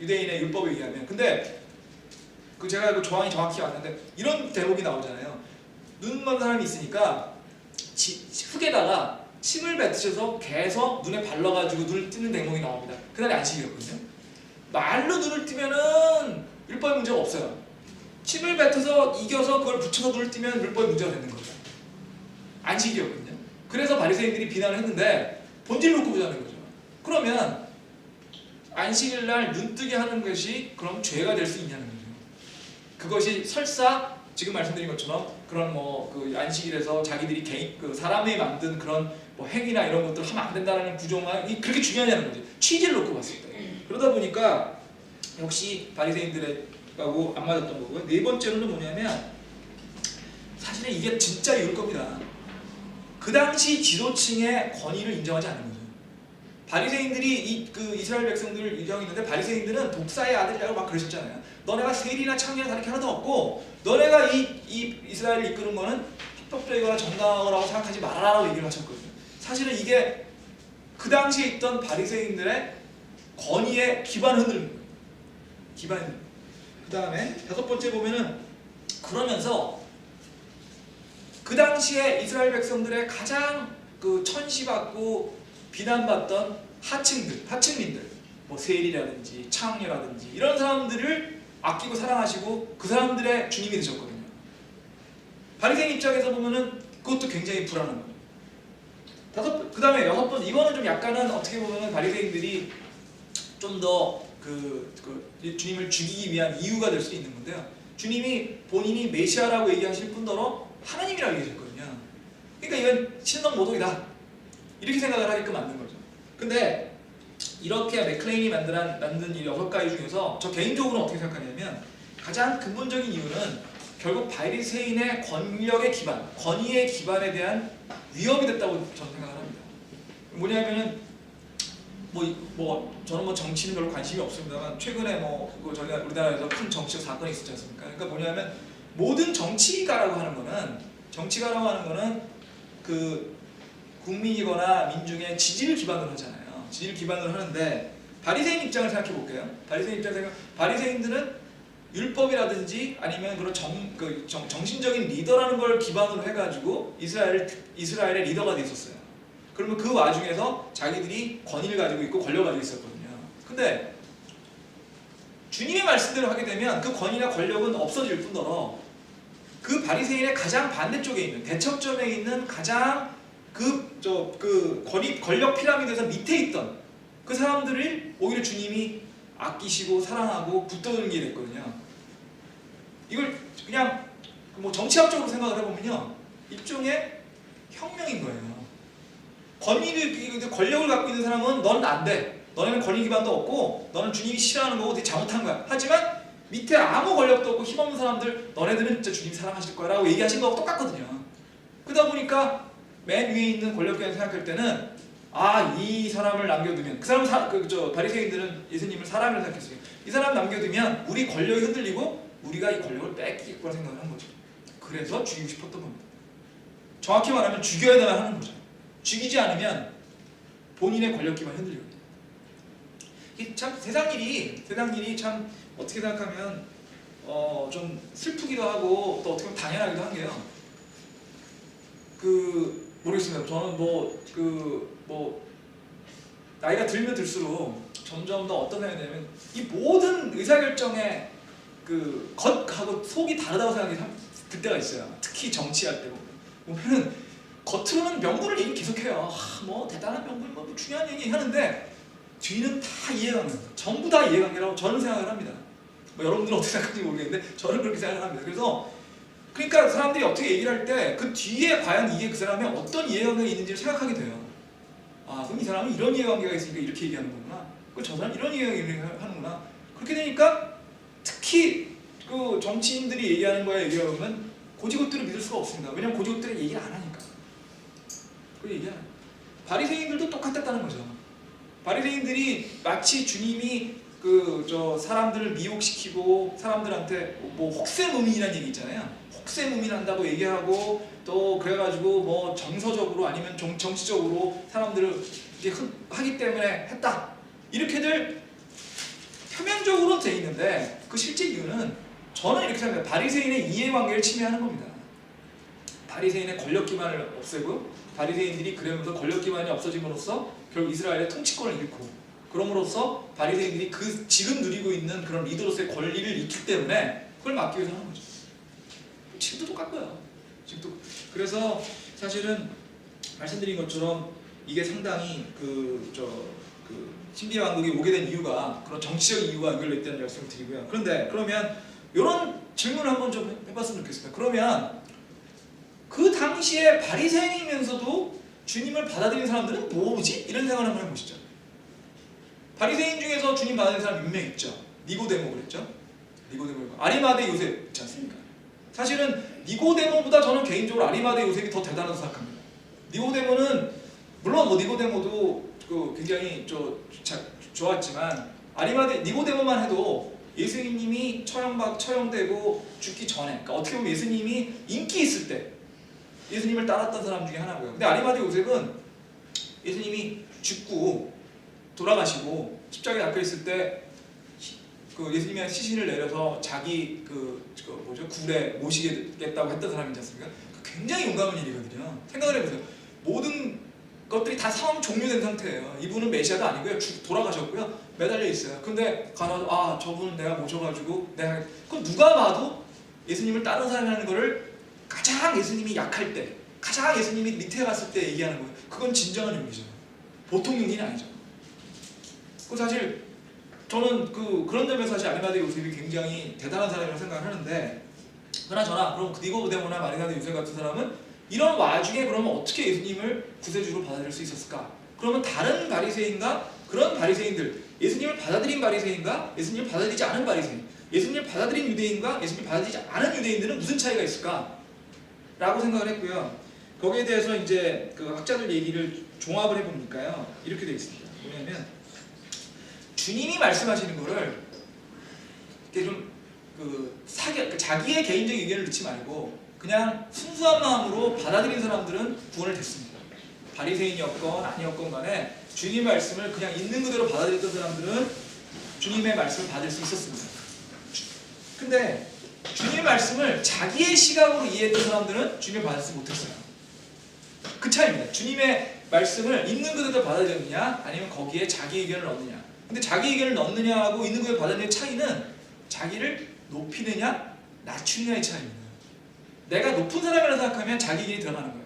유대인의 율법에 의하면. 근데 제가 조항이 정확히 왔는데 이런 대목이 나오잖아요. 눈먼 사람이 있으니까 흙에다가 침을 뱉으셔서 개서 눈에 발라가지고 눈을 뜨는 대목이 나옵니다. 그날이 안식일이었거든요. 말로 눈을 뜨면은 율법에 문제가 없어요. 침을 뱉어서 이겨서 그걸 붙여서 눈을 뜨면 율법에 문제가 되는 거죠. 안식일이었거든요. 그래서 바리새인들이 비난을 했는데 본질을 놓고 보자는 거죠. 그러면 안식일 날 눈뜨게 하는 것이 그럼 죄가 될 수 있냐는 거죠. 그것이 설사 지금 말씀드린 것처럼 그런 안식일에서 자기들이 사람이 만든 그런 행위나 이런 것들 하면 안 된다는 구조가 그렇게 중요하냐는 거죠. 취지를 놓고 봤을 때. 그러다 보니까 역시 바리새인들의 하고 안 맞았던 거고요. 네 번째로는 뭐냐면 사실은 이게 진짜 이유일 겁니다. 그 당시 지도층의 권위를 인정하지 않는 거죠. 바리새인들이 그 이스라엘 백성들을 인정했는데 바리새인들은 독사의 아들이라고 막 그러셨잖아요. 너네가 세리나 창리나 다를 게 하나도 없고 너네가 이 이스라엘을 이끄는 거는 합법적이거나 정당하다고 생각하지 말아라라고 얘기를 하셨거든요. 사실은 이게 그 당시에 있던 바리새인들의 권위의 기반을 흔드는 거예요. 기반. 그 다음에 다섯 번째 보면은 그러면서 그 당시에 이스라엘 백성들의 가장 그 천시받고 비난받던 하층민들, 뭐 세리라든지 창녀라든지 이런 사람들을 아끼고 사랑하시고 그 사람들의 주님이 되셨거든요. 바리새인 입장에서 보면은 그것도 굉장히 불안한 거예요. 그 다음에 여섯 번째, 이거는 좀 약간은 어떻게 보면은 바리새인들이 좀 더 주님을 죽이기 위한 이유가 될 수 있는 건데요. 주님이 본인이 메시아라고 얘기하실 뿐더러 하나님이라고 얘기하셨거든요. 그러니까 이건 신성 모독이다 이렇게 생각을 하게끔 만든 거죠. 근데 이렇게 맥클레인이 만든 이 6가지 중에서 저 개인적으로는 어떻게 생각하냐면 가장 근본적인 이유는 결국 바리새인의 권력의 기반, 권위의 기반에 대한 위협이 됐다고 저는 생각을 합니다. 뭐냐면은 저는 정치는 별로 관심이 없습니다만 최근에 저희가 우리나라에서 큰 정치적 사건이 있었지 않습니까? 그러니까 뭐냐면 모든 정치가라고 하는 거는 그 국민이거나 민중의 지지를 기반으로 하잖아요. 지지를 기반으로 하는데 바리새인 입장을 생각해 볼게요. 바리새인들은 율법이라든지 아니면 그런 정신적인 리더라는 걸 기반으로 해가지고 이스라엘의 리더가 돼 있었어요. 그러면 그 와중에서 자기들이 권위를 가지고 있고 권력을 가지고 있었거든요. 근데 주님의 말씀대로 하게 되면 그 권위나 권력은 없어질 뿐더러 그 바리새인의 가장 반대쪽에 있는 대척점에 있는 가장 권력 피라미드에서 밑에 있던 그 사람들을 오히려 주님이 아끼시고 사랑하고 붙들게 됐거든요. 이걸 그냥 정치학적으로 생각을 해보면요, 일종의 혁명인 거예요. 권력을 갖고 있는 사람은 너는 안 돼. 너네는 권위 기반도 없고 너는 주님이 싫어하는 거고 되게 잘못한 거야. 하지만 밑에 아무 권력도 없고 힘없는 사람들 너네들은 진짜 주님 사랑하실 거야 라고 얘기하신 거하고 똑같거든요. 그러다 보니까 맨 위에 있는 권력자를 생각할 때는 이 사람을 남겨두면 바리새인들은 예수님을 사람이라고 생각했어요. 이 사람 남겨두면 우리 권력이 흔들리고 우리가 이 권력을 뺏길 거라 생각을 한 거죠. 그래서 죽이고 싶었던 겁니다. 정확히 말하면 죽여야 되나 하는 거죠. 죽이지 않으면 본인의 권력 기반이 흔들리거든요. 참 세상 일이 참 어떻게 생각하면 좀 슬프기도 하고 또 어떻게 보면 당연하기도 한 게요. 모르겠습니다. 저는 나이가 들면 들수록 점점 더 어떤 생각이 드냐면 이 모든 의사결정에 겉하고 속이 다르다고 생각이 그때가 있어요. 특히 정치할 때 보면은 겉으로는 명분을 얘기 계속해요. 대단한 명분, 중요한 얘기 하는데 뒤는 다 이해관계입니다. 전부 다 이해관계라고 저는 생각을 합니다. 여러분들은 어떻게 생각하는지 모르겠는데 저는 그렇게 생각을 합니다. 그러니까 사람들이 어떻게 얘기를 할 때 그 뒤에 과연 이게 그 사람의 어떤 이해관계가 있는지를 생각하게 돼요. 그럼 이 사람은 이런 이해관계가 있으니까 이렇게 얘기하는 거구나. 저 사람은 이런 이해관계를 하는구나. 그렇게 되니까 특히 정치인들이 얘기하는 거에 얘기하면 고지고대로 믿을 수가 없습니다. 왜냐면 고지고대로 얘기를 안 하니까. 그 얘기하는. 바리새인들도 똑같았다는 거죠. 바리새인들이 마치 주님이 사람들을 미혹시키고 사람들한테 혹세무민이라는 얘기 있잖아요. 혹세무민한다고 얘기하고 또 그래가지고 정서적으로 아니면 정치적으로 사람들을 이렇게 하기 때문에 했다. 이렇게들 표면적으로는 돼 있는데 그 실제 이유는 저는 이렇게 생각해요. 바리새인의 이해관계를 침해하는 겁니다. 바리새인의 권력 기반을 없애고 바리새인들이 그러면서 권력 기반이 없어짐으로써 결국 이스라엘의 통치권을 잃고 그럼으로써 바리새인들이 지금 누리고 있는 그런 리더로서의 권리를 잃기 때문에 그걸 막기 위해서 하는 거죠. 지금도 똑같고요. 그래서 사실은 말씀드린 것처럼 이게 상당히 신비의 왕국이 오게 된 이유가 그런 정치적 이유가 연결되어 있다는 말씀을 드리고요. 그러면 이런 질문을 한번 좀 해봤으면 좋겠습니다. 그러면 그 당시에 바리새인이면서도 주님을 받아들인 사람들은 뭐지? 이런 생각을 한번 해보시죠. 바리새인 중에서 주님 받아들인 사람 몇 명 있죠. 니고데모 그랬죠. 니고데모, 아리마대 요셉 있지 않습니까? 사실은 니고데모보다 저는 개인적으로 아리마대 요셉이 더 대단하다고 생각합니다. 니고데모는 물론 뭐 니고데모도 그 굉장히 좋았지만 아리마대 니고데모만 해도 예수님이 처형되고 죽기 전에, 그러니까 어떻게 보면 예수님이 인기 있을 때 예수님을 따랐던 사람 중에 하나고요. 근데 아리마대 요셉은 예수님이 죽고 돌아가시고 십자가에 낚여 있을 때 그 예수님의 시신을 내려서 자기 굴에 모시겠다고 했던 사람이지 않습니까? 굉장히 용감한 일이거든요. 생각을 해보세요. 모든 것들이 다 상황 종료된 상태예요. 이분은 메시아도 아니고요. 돌아가셨고요. 매달려 있어요. 근데 가서 저분은 내가 모셔가지고 그건 누가 봐도 예수님을 따르는 사람이라는 거를 가장 예수님이 약할 때, 가장 예수님이 밑에 갔을 때 얘기하는 거예요. 그건 진정한 용기죠. 보통 용기는 아니죠. 그 사실 저는 그런 점에서 사실 아리마대 요셉이 굉장히 대단한 사람이라고 생각을 하는데, 그러나 그럼 니고데모나 아리마대 요셉 같은 사람은 이런 와중에 그러면 어떻게 예수님을 구세주로 받아들일 수 있었을까? 그러면 다른 바리새인과 그런 바리새인들, 예수님을 받아들인 바리새인과 예수님을 받아들이지 않은 바리새인, 예수님을 받아들인 유대인과 예수님을 받아들이지 않은 유대인들은 무슨 차이가 있을까? 라고 생각을 했고요. 거기에 대해서 이제 그 학자들 얘기를 종합을 해보니까요, 이렇게 되어 있습니다. 뭐냐면 주님이 말씀하시는 거를 이렇게 좀 자기의 개인적인 의견을 넣지 말고 그냥 순수한 마음으로 받아들인 사람들은 구원을 됐습니다. 바리새인이었건 아니었건 간에 주님의 말씀을 그냥 있는 그대로 받아들였던 사람들은 주님의 말씀을 받을 수 있었습니다. 근데 주님의 말씀을 자기의 시각으로 이해했던 사람들은 주님을 받지 못했어요. 그 차이입니다. 주님의 말씀을 있는 그대로 받아들였느냐 아니면 거기에 자기 의견을 넣느냐. 근데 자기 의견을 넣느냐하고 있는 그대로 받아들이는 차이는 자기를 높이느냐 낮추느냐의 차이입니다. 내가 높은 사람이라고 생각하면 자기 의견이 드러나는 거예요.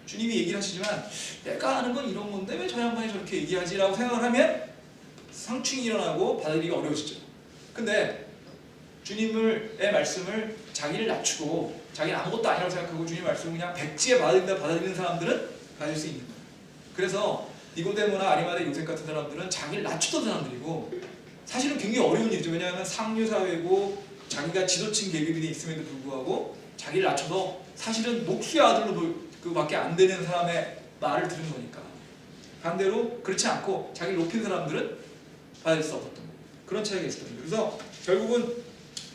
주님이 얘기를 하시지만 내가 아는 건 이런 건데 왜 저 양반이 저렇게 얘기하지? 라고 생각을 하면 상충이 일어나고 받아들이기가 어려워지죠. 근데 주님의 말씀을 자기를 낮추고 자기는 아무것도 아니라고 생각하고 주님의 말씀을 그냥 백지에 받아들이는 사람들은 받을 수 있는 거예요. 그래서 니고데모나 아리마대 요셉 같은 사람들은 자기를 낮추던 사람들이고, 사실은 굉장히 어려운 일이죠. 왜냐하면 상류사회고 자기가 지도층 계급이 있음에도 불구하고 자기를 낮춰서 사실은 목수의 아들로 밖에 안 되는 사람의 말을 들은 거니까. 반대로 그렇지 않고 자기를 높인 사람들은 받을 수 없었던 거예요. 그런 차이가 있었던 거예요. 그래서 결국은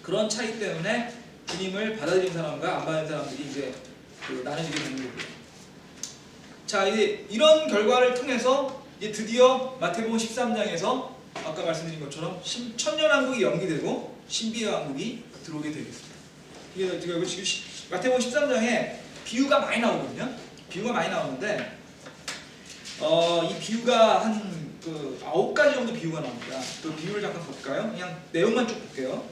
그런 차이 때문에 주님을 받아들인 사람과 안 받는 사람들이 이제 나눠지게 되는 거고요. 자, 이제 이런 결과를 통해서 이제 드디어 마태복음 13장에서 아까 말씀드린 것처럼 천년왕국이 연기되고 신비의 왕국이 들어오게 되겠습니다. 이게 지금 마태복음 13장에 비유가 많이 나오거든요. 비유가 많이 나오는데 이 비유가 한 9가지 정도 비유가 나옵니다. 그 비유를 잠깐 볼까요? 그냥 내용만 쭉 볼게요.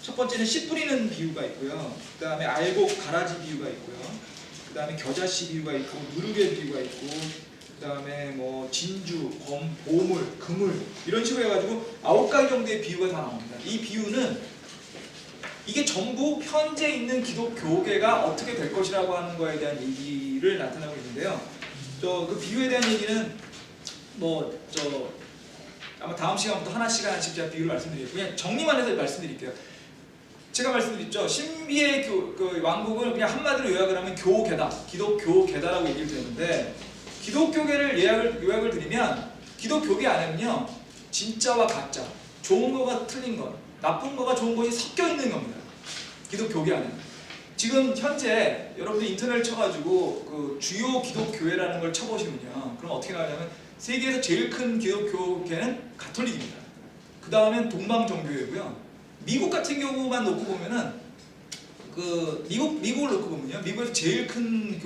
첫 번째는 씨 뿌리는 비유가 있고요. 그 다음에 알곡 가라지 비유가 있고요. 그 다음에 겨자씨 비유가 있고 누룩의 비유가 있고, 그 다음에 뭐 진주, 보물, 그물 이런 식으로 해가지고 9가지 정도의 비유가 다 나옵니다. 이 비유는 이게 전부 현재 있는 기독교계가 어떻게 될 것이라고 하는 거에 대한 얘기를 나타내고 있는데요. 그 비유에 대한 얘기는 아마 다음 시간부터 하나씩 제가 비유를 말씀드리겠고요. 그냥 정리만 해서 말씀드릴게요. 제가 말씀드렸죠. 신비의 왕국을 그냥 한마디로 요약을 하면 교계다, 기독교계다라고 얘기를 드렸는데, 기독교계를 요약을 드리면 기독교계 안에는요 진짜와 가짜, 좋은 거가 틀린 것, 나쁜 거가 좋은 것이 섞여 있는 겁니다. 기독교계 안에는. 지금 현재 여러분들 인터넷을 쳐가지고 주요 기독교회라는 걸 쳐보시면요, 그럼 어떻게 나오냐면 세계에서 제일 큰 기독교계는 가톨릭입니다. 그 다음엔 동방정교회고요. 미국 같은 경우만 놓고 보면은 미국을 놓고 보면요, 미국에서 제일 큰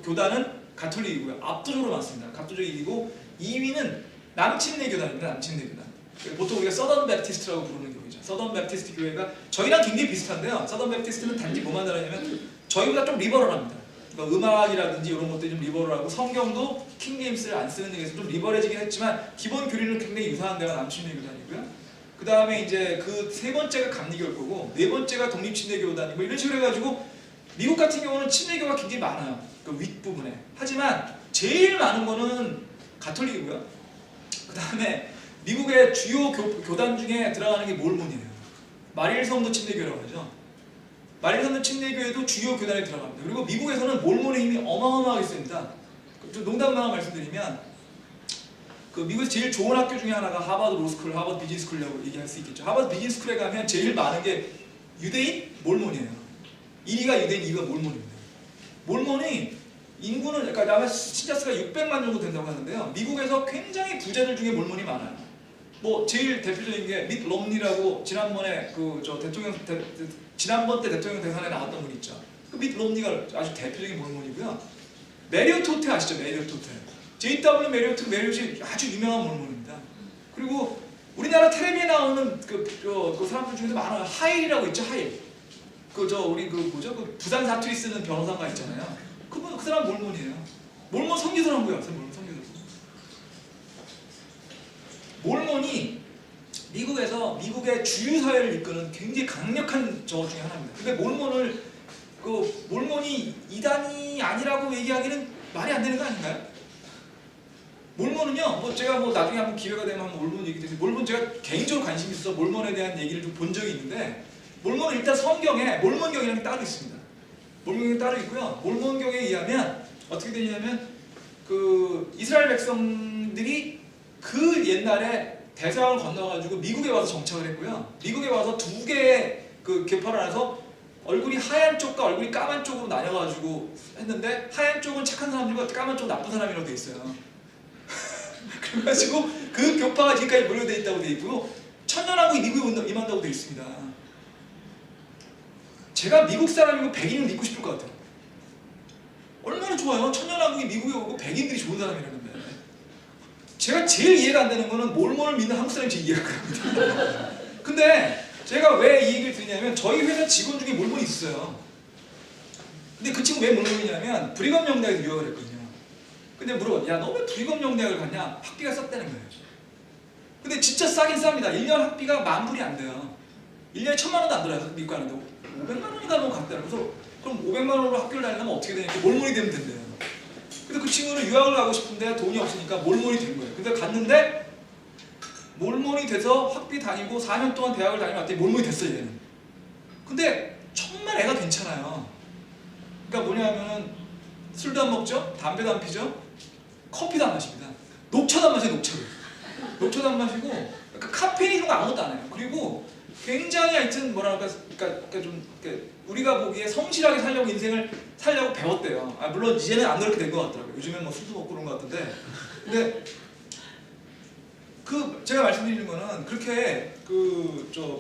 교단은 가톨릭이고요. 압도적으로 많습니다. 압도적이고 2위는 남침내 교단입니다. 남침내 교단. 보통 우리가 서던 베프티스트라고 부르는 교회죠. 서던 베프티스트 교회가 저희랑 굉장히 비슷한데요. 서던 베프티스트는 단지 뭐만 다르냐면 저희보다 좀 리버럴합니다. 그러니까 음악이라든지 이런 것들이 좀 리버럴하고 성경도 킹제임스를 안 쓰는 데에서 좀 리버럴해지긴 했지만 기본 교리는 굉장히 유사한 데가 남침내 교단이고요. 그 다음에 이제 그 세 번째가 감리교일 거고, 네 번째가 독립침례교단이고, 이런 식으로 해가지고 미국 같은 경우는 침례교가 굉장히 많아요. 그 윗부분에. 하지만 제일 많은 거는 가톨릭이고요. 그 다음에 미국의 주요 교단 중에 들어가는 게 몰몬이에요. 마릴 성도 침례교회라고 하죠. 마릴 성도 침례교회도 주요 교단에 들어갑니다. 그리고 미국에서는 몰몬의 힘이 어마어마하게 셉니다. 좀 농담만 말씀드리면 그 미국에서 제일 좋은 학교 중에 하나가 하버드 로스쿨, 하버드 비즈니스쿨이라고 얘기할 수 있겠죠. 하버드 비즈니스쿨에 가면 제일 많은 게 유대인, 몰몬이에요. 1위가 유대인, 2위가 몰몬입니다. 몰몬이 인구는 그러니까 아마 신자수가 600만 정도 된다고 하는데요. 미국에서 굉장히 부자들 중에 몰몬이 많아요. 뭐 제일 대표적인 게 밋 롬니라고 지난번에 그 저 지난번 때 대통령 대선에 나왔던 분 있죠. 그 밋 롬니가 아주 대표적인 몰몬이고요. 메리어트 호텔 아시죠? 메리어트 호텔. JW 메리어트이 아주 유명한 몰몬입니다. 그리고 우리나라 텔레비에 나오는 그 사람들 중에서 많아요. 하일이라고 있죠. 하일. 우리 그 부산 사투리 쓰는 변호사가 있잖아요. 그 사람 몰몬이에요. 몰몬 선교사라고요. 몰몬 선교사. 몰몬이 미국의 주류 사회를 이끄는 굉장히 강력한 저 중에 하나입니다. 근데 몰몬이 이단이 아니라고 얘기하기는 말이 안 되는 거 아닌가요? 몰몬은요, 제가 나중에 한번 기회가 되면 한번 몰몬 얘기 드리겠습니다. 몰몬 제가 개인적으로 관심이 있어서 몰몬에 대한 얘기를 좀 본 적이 있는데, 몰몬은 일단 성경에 몰몬경이라는 게 따로 있습니다. 몰몬경이 따로 있고요. 몰몬경에 의하면 어떻게 되냐면 그 이스라엘 백성들이 그 옛날에 대서양을 건너가지고 미국에 와서 정착을 했고요. 미국에 와서 두 개의 그 계파를 해서 얼굴이 하얀 쪽과 얼굴이 까만 쪽으로 나뉘어가지고 했는데 하얀 쪽은 착한 사람들과 까만 쪽은 나쁜 사람이라고 돼 있어요. 그래가지고 그 교파가 지금까지 몰려돼 있다고 돼 있고요. 천년왕국이 미국에 임한다고 돼 있습니다. 제가 미국 사람이고 백인을 믿고 싶을 것 같아요. 얼마나 좋아요. 천년왕국이 미국에 오고 백인들이 좋은 사람이라는데. 제가 제일 이해가 안 되는 거는 몰몬을 믿는 한국 사람이 제일 이해가 갑니다. 근데 제가 왜 이 얘기를 드리냐면 저희 회사 직원 중에 몰몬이 있어요. 근데 그 친구 왜 몰몬이냐면 브리검 영대학에서 유학을 했거든요. 근데 물어봐, 야 너 왜 브리검 영대학을 갔냐? 학비가 쌌다는 거예요. 근데 진짜 싸긴 쌉니다. 1년 학비가 10,000불이 안 돼요. 1년에 1,000만 원도 안 들어요. 미국 가는데 500만 원이나 뭐 갔다. 그래서 그럼 500만 원으로 학교를 다니려면 어떻게 되냐? 몰몬이 되면 된대요. 근데 그 친구는 유학을 가고 싶은데 돈이 없으니까 몰몬이 된 거예요. 근데 갔는데 몰몬이 돼서 학비 다니고 4년 동안 대학을 다니면 왔더니 몰몬이 됐어요, 얘는. 근데 정말 애가 괜찮아요. 그러니까 뭐냐면은 술도 안 먹죠? 담배도 안 피죠? 커피도 안 마십니다. 녹차도 안 마셔요, 녹차를. 녹차도 안 마시고 그러니까 카페인 이런 거 아무것도 안 해요. 그리고 굉장히 하여튼 뭐랄까 그러니까 좀 우리가 보기에 성실하게 살려고 인생을 살려고 배웠대요. 물론 이제는 안 그렇게 된 것 같더라고요. 요즘엔 뭐 술도 먹고 그런 것 같은데. 근데 제가 말씀드리는 거는 그렇게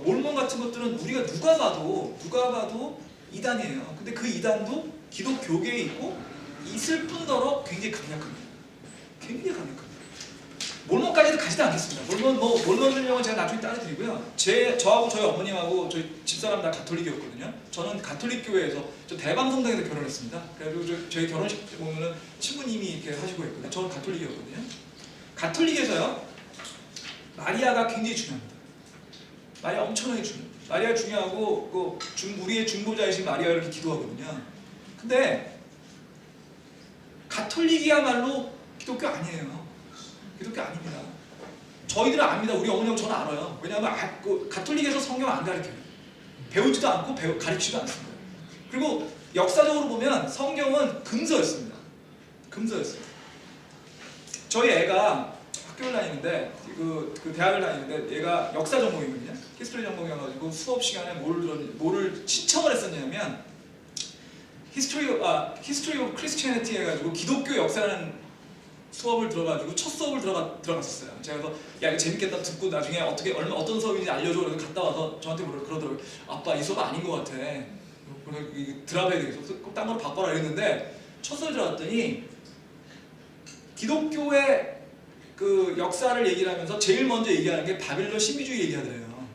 몰몬 같은 것들은 우리가 누가 봐도 이단이에요. 근데 그 이단도 기독교계에 있고 있을 뿐더러 굉장히 강력합니다. 굉장히 강력합니다. 몰몬까지도 가지도 않겠습니다. 몰몬 설명은 제가 나중에 따라드리고요. 저하고 저희 어머님하고 저희 집사람 다 가톨릭이었거든요. 저는 가톨릭 교회에서 대방성당에서 결혼했습니다. 그래가지고 저희 결혼식 때 보면은 신부님이 이렇게 하시고 있거든요. 저는 가톨릭이었거든요. 가톨릭에서요 마리아가 굉장히 중요합니다. 마리아 엄청나게 중요합니다. 마리아 중요하고 우리의 중보자이신 마리아 이렇게 기도하거든요. 근데 가톨릭이야말로 기독교 아니에요. 기독교 아닙니다. 저희들은 압니다. 우리 어머니하고 저는 알아요. 왜냐하면 가톨릭에서 성경 안 가르쳐요. 배우지도 않고 가르치지도 않습니다. 그리고 역사적으로 보면 성경은 금서였습니다. 금서였어요. 저희 애가 학교를 다니는데 그 대학을 다니는데 얘가 역사 전공이거든요. 히스토리 전공이어가지고 수업 시간에 뭐를 신청을 했었냐면 History of Christianity 해가지고 기독교 역사라는 수업을 들어가지고 첫 수업을 들어갔었어요. 제가 그래서 야 이거 재밌겠다 듣고 나중에 어떤 수업인지 알려줘. 그래서 갔다 와서 저한테 그러더라고요. 아빠 이 수업 아닌 것 같아. 드랍해야 되겠어. 딴 거로 바꿔라 이랬는데 첫 수업을 들어갔더니 기독교의 그 역사를 얘기를 하면서 제일 먼저 얘기하는 게 바빌론 신비주의 얘기하더래요.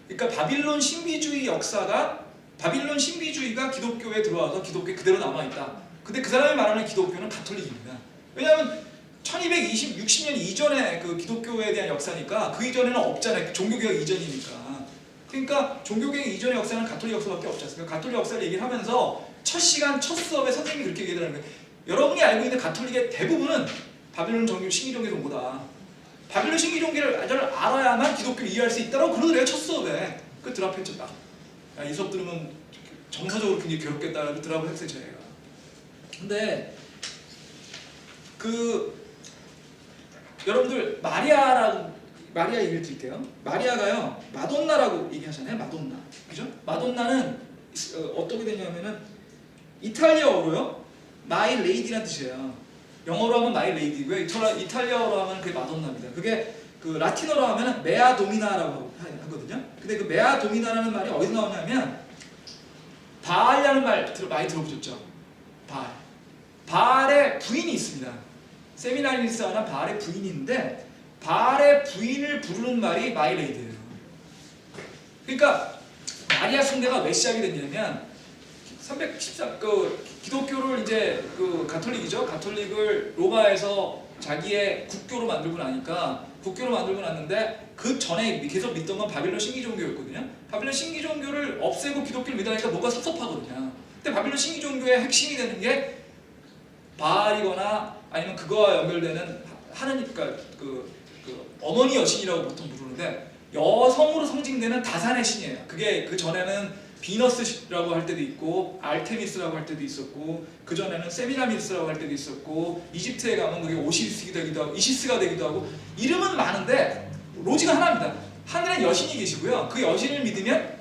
그러니까 바빌론 신비주의가 기독교에 들어와서 기독교에 그대로 남아있다. 근데 그 사람이 말하는 기독교는 가톨릭입니다. 왜냐하면 1260년 이전에 그 기독교에 대한 역사니까 그 이전에는 없잖아요. 종교개혁 이전이니까. 그러니까 종교개혁 이전의 역사는 가톨릭 역사밖에 없지 않습니까? 가톨릭 역사를 얘기를 하면서 첫 수업에 선생님이 그렇게 얘기하는 거예요. 여러분이 알고 있는 가톨릭의 대부분은 바빌론 신기종교에서 온 거다. 바빌론 신기종교를 알아야만 기독교를 이해할 수 있다고 그러더래요. 첫 수업에. 그 드랍했죠. 이 수업 들으면 정서적으로 굉장히 괴롭겠다라고 드랍을 했어요 제가. 근데 여러분들 마리아 얘기를 드릴게요. 마리아가요 마돈나라고 얘기하잖아요. 마돈나, 그죠? 마돈나는 어떻게 되냐면은 이탈리아어로요 마이 레이디라는 뜻이에요. 영어로 하면 마이 레이디고요. 이탈리아어로 하면 그게 마돈나입니다. 그게 그 라틴어로 하면 메아 도미나라고 하거든요. 근데 그 메아 도미나라는 말이 어디서 나오냐면 바알이라는 말 많이 들어보셨죠? 바알의 부인이 있습니다. 세미나리니스라는 바알의 부인이 있는데 바알의 부인을 부르는 말이 마이 레이디예요. 그러니까 마리아 숭배가 왜 시작이 됐냐면 314 기독교를 이제 가톨릭이죠. 가톨릭을 로마에서 자기의 국교로 만들고 나니까 국교로 만들고 났는데 그 전에 계속 믿던 건 바빌론 신기 종교였거든요. 바빌론 신기 종교를 없애고 기독교를 믿으니까 뭔가 섭섭하거든요. 근데 바빌론 신기 종교의 핵심이 되는 게 바알이거나 아니면 그거와 연결되는 하느님, 그러니까 어머니 여신이라고 보통 부르는데 여성으로 상징되는 다산의 신이에요. 그게 그 전에는 비너스라고 할 때도 있고 알테미스라고 할 때도 있었고 그 전에는 세미라미스라고 할 때도 있었고 이집트에 가면 그게 오시리스가 되기도 하고 이시스가 되기도 하고 이름은 많은데 로지가 하나입니다. 하늘에 여신이 계시고요. 그 여신을 믿으면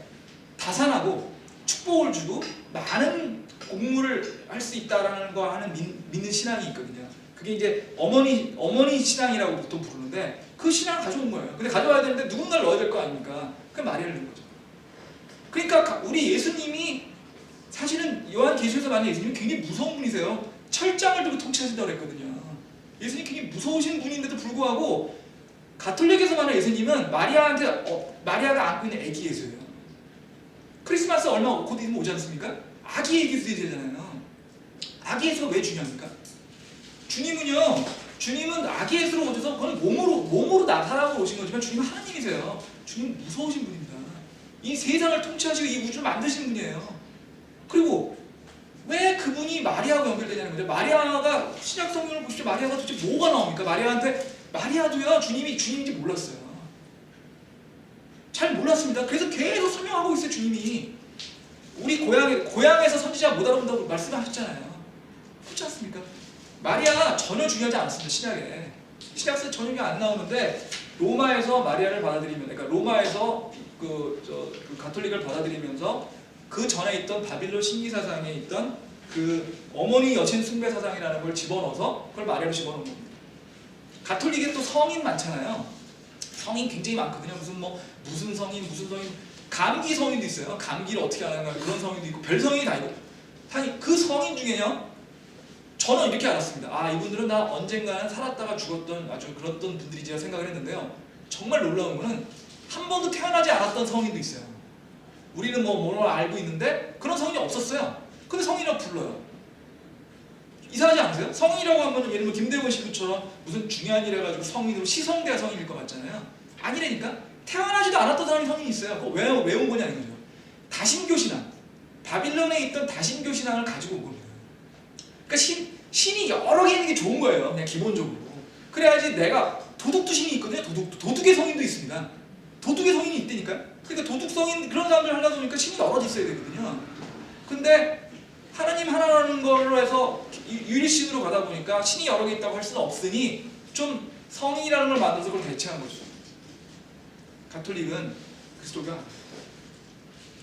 다산하고 축복을 주고 많은 공무를 할 수 있다라는 거 하는 믿는 신앙이 있거든요. 그게 이제 어머니 신앙이라고 보통 부르는데 그 신앙을 가져온 거예요. 근데 가져와야 되는데 누군가를 넣어야 될 거 아닙니까? 그 마리아를 넣은 거죠. 그러니까 우리 예수님이 사실은 요한계시록에서 말하는 예수님이 굉장히 무서운 분이세요. 철장을 들고 통치하신다고 그랬거든요. 예수님이 굉장히 무서우신 분인데도 불구하고 가톨릭에서 말하는 예수님은 마리아가 안고 있는 아기 예수예요. 크리스마스 얼마 곧 있으면 오지 않습니까? 아기 예수 되잖아요. 아기 예수가 왜 중요합니까? 주님은 아기 예수로 오셔서 그건 몸으로 나타나고 오신 거지만 주님은 하나님이세요. 주님은 무서우신 분입니다. 이 세상을 통치하시고 이 우주를 만드신 분이에요. 그리고 왜 그분이 마리아하고 연결되냐는 거죠. 마리아가 신약 성경을 보시죠. 마리아가 도대체 뭐가 나옵니까? 마리아도요 주님인지 몰랐어요. 잘 몰랐습니다. 그래서 계속 설명하고 있어요. 주님이 우리 고향에서 선지자 못 알아본다고 말씀하셨잖아요. 그렇지 않습니까? 마리아 전혀 중요하지 않습니다. 신약에 신약서 전혀 안 나오는데 로마에서 마리아를 받아들이면, 그러니까 로마에서 가톨릭을 받아들이면서 그 전에 있던 바빌론 신기 사상에 있던 그 어머니 여신 숭배 사상이라는 걸 집어넣어서 그걸 마리아로 집어넣은 겁니다. 가톨릭에 또 성인 많잖아요. 성인 굉장히 많거든요. 무슨 성인 감기 성인도 있어요. 감기를 어떻게 하는가 그런 성인도 있고 별 성인이 다 있고 그 성인 중에요. 저는 이렇게 알았습니다. 이분들은 다 언젠가는 살았다가 죽었던 아주 그랬던 분들이지 생각을 했는데요. 정말 놀라운 거는 한 번도 태어나지 않았던 성인도 있어요. 우리는 뭘 알고 있는데 그런 성인이 없었어요. 근데 성인이라고 불러요. 이상하지 않으세요? 성인이라고 하면 예를 들면 김대건 씨처럼 무슨 중요한 일 해가지고 성인으로 시성돼야 성인일 것 같잖아요. 아니라니까 태어나지도 않았던 사람이 성인이 있어요. 그거 왜 온 거냐는 거죠. 다신교 신앙, 바빌론에 있던 다신교 신앙을 가지고 온 겁니다. 그러니까 신이 여러 개 있는 게 좋은 거예요. 그냥 기본적으로. 그래야지 내가 도둑도 신이 있거든요. 도둑의 성인도 있습니다. 도둑의 성인이 있다니까요. 그러니까 도둑 성인 그런 사람들 하려다 보니까 신이 여러 있어야 되거든요. 근데 하나님 하나라는 걸로 해서 유리신으로 가다 보니까 신이 여러 개 있다고 할 수는 없으니 좀 성인이라는 걸 만들어서 그걸 대체한 거죠. 가톨릭은 그리스도가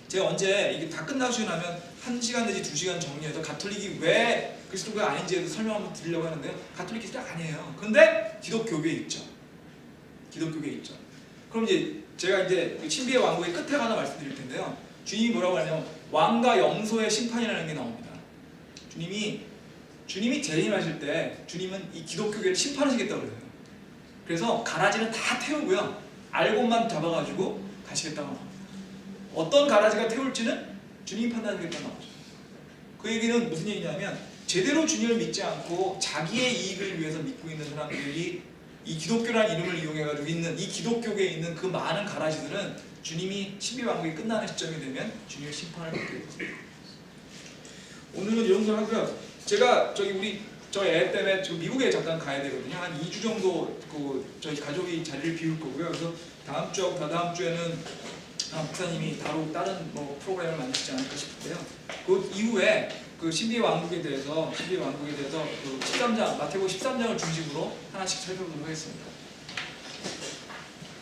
제가 언제 이게 다 끝나시고 나면 1시간 내지 2시간 정리해서 가톨릭이 왜 그리스도가 아닌지에도 설명 한번 드리려고 하는데요. 가톨릭이 진짜 아니에요. 근데 기독교계에 있죠. 기독교계에 있죠. 그럼 제가 이제 신비의 왕국의 끝에 가서 말씀드릴 텐데요. 주님이 뭐라고 하냐면 왕과 염소의 심판이라는 게 나옵니다. 주님이 재림하실 때 주님은 이 기독교계를 심판하시겠다고 그래요. 그래서 가라지는 다 태우고요. 알곡만 잡아가지고 가시겠다고 합니다. 어떤 가라지가 태울지는 주님이 판단하시겠다고 나오죠. 그 얘기는 무슨 얘기냐면 제대로 주님을 믿지 않고 자기의 이익을 위해서 믿고 있는 사람들이 이 기독교라는 이름을 이용해가지고 있는 이 기독교계에 있는 그 많은 가라지들은 주님이 신비왕국이 끝나는 시점이 되면 주님의 심판을 받게 됩니다. 오늘은 이 정도 하고요. 제가 저희 애 때문에 지금 미국에 잠깐 가야 되거든요. 한 2주 정도 저희 가족이 자리를 비울 거고요. 그래서 다음 주하고 다다음 주에는 목사님이 다른 뭐 프로그램을 만드시지 않을까 싶은데요. 그 이후에 그 신비의 왕국에 대해서 그 13장, 마태복음 13장을 중심으로 하나씩 살펴보도록 하겠습니다.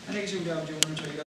하나님 계신 우리 아버지, 오늘 저희가